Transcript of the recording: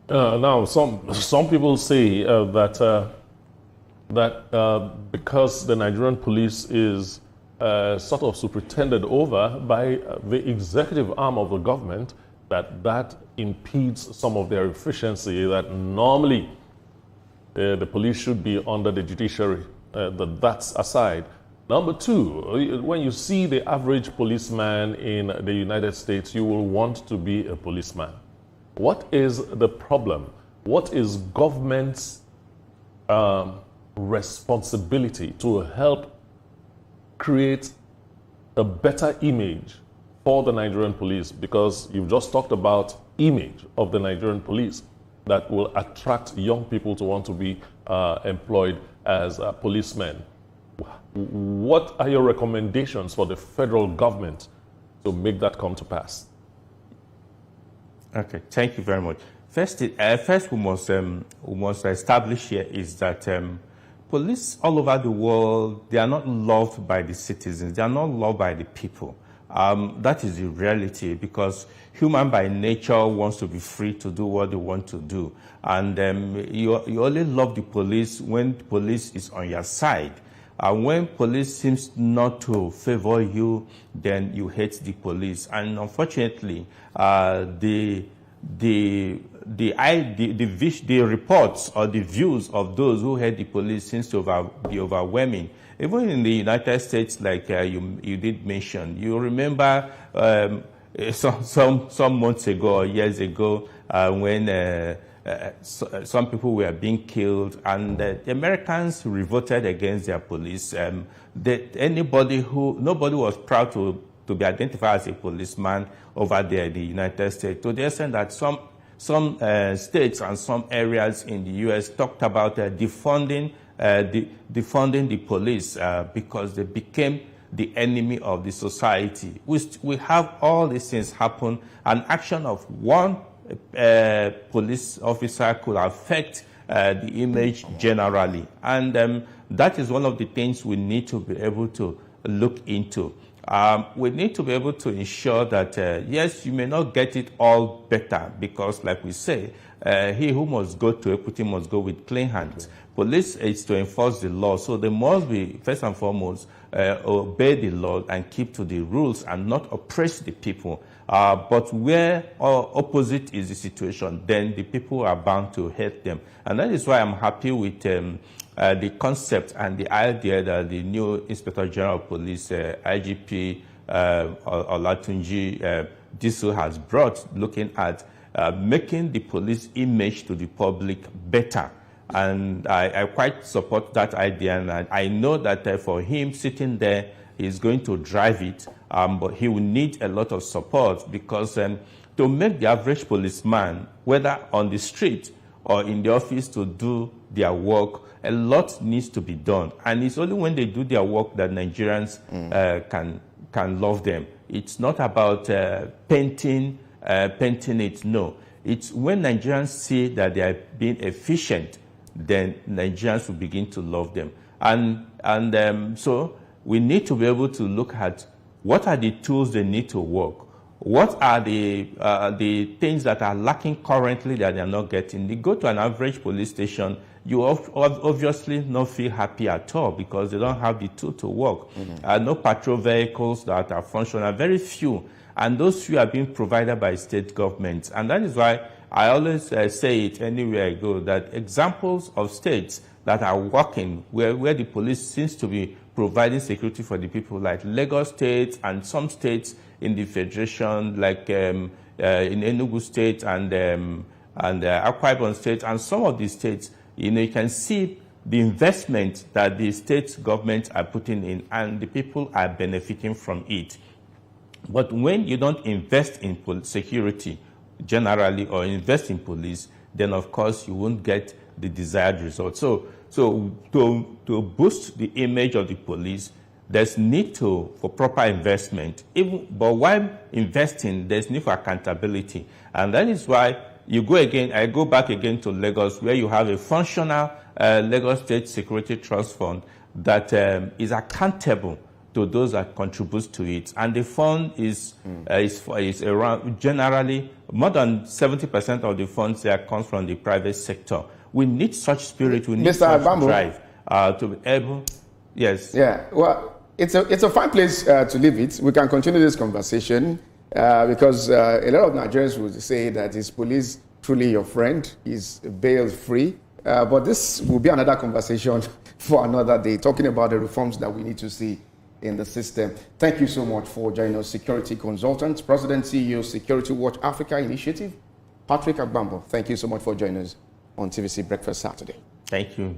Now, some people say that because the Nigerian police is sort of superintended over by the executive arm of the government, that impedes some of their efficiency, that normally the police should be under the judiciary. That's aside. Number two, when you see the average policeman in the United States, you will want to be a policeman. What is the problem? What is government's responsibility to help create a better image for the Nigerian police? Because you've just talked about image of the Nigerian police that will attract young people to want to be employed as policemen. What are your recommendations for the federal government to make that come to pass? Okay, thank you very much. First, we must establish here is that police all over the world, they are not loved by the citizens. They are not loved by the people. That is the reality, because human by nature wants to be free to do what they want to do. And you only love the police when the police is on your side. When police seems not to favor you, then you hate the police. And unfortunately, the reports or the views of those who hate the police seems to be overwhelming. Even in the United States, like you did mention, you remember some months ago or years ago when some people were being killed, and the Americans revolted against their police. Nobody was proud to be identified as a policeman over there in the United States, to the extent that some states and some areas in the U.S. talked about defunding the police because they became the enemy of the society. We have all these things happen. An action of one police officer could affect the image generally. And that is one of the things we need to be able to look into. We need to be able to ensure that, yes, you may not get it all better, because, like we say, he who must go to equity must go with clean hands. Police is to enforce the law, so they must be, first and foremost, obey the law and keep to the rules and not oppress the people. But where opposite is the situation, then the people are bound to hate them. And that is why I'm happy with the concept and the idea that the new Inspector General of Police, IGP Olatunji Disu, has brought, looking at making the police image to the public better. And I quite support that idea, and I know that for him sitting there, he's going to drive it, but he will need a lot of support, because to make the average policeman, whether on the street or in the office, to do their work, a lot needs to be done. And it's only when they do their work that Nigerians can love them. It's not about painting it, no. It's when Nigerians see that they are being efficient, then Nigerians will begin to love them. And so we need to be able to look at what are the tools they need to work. What are the things that are lacking currently that they are not getting? They go to an average police station, you obviously not feel happy at all, because they don't have the tool to work. No patrol vehicles that are functional, very few. And those few are being provided by state governments. And that is why I always say it anywhere I go, that examples of states that are working, where the police seems to be providing security for the people, like Lagos State and some states in the Federation, like in Enugu State and Akwa Ibom State, and some of the states, you can see the investment that the state governments are putting in, and the people are benefiting from it. But when you don't invest in security generally, or invest in police, then of course you won't get the desired result. So to boost the image of the police, there's need for proper investment. But while investing, there's need for accountability. And that is why I go back again to Lagos, where you have a functional Lagos State Security Trust Fund that is accountable to those that contribute to it. And the fund is around, generally, more than 70% of the funds there comes from the private sector. We need such spirit, we need Mr. such Agbambu, drive to be able, yes. Yeah, well, it's a fine place to leave it. We can continue this conversation because a lot of Nigerians would say that is police truly your friend, is bail free. But this will be another conversation for another day, talking about the reforms that we need to see in the system. Thank you so much for joining us, security consultant, President CEO, Security Watch Africa Initiative, Patrick Agbambu. Thank you so much for joining us on TVC Breakfast Saturday. Thank you.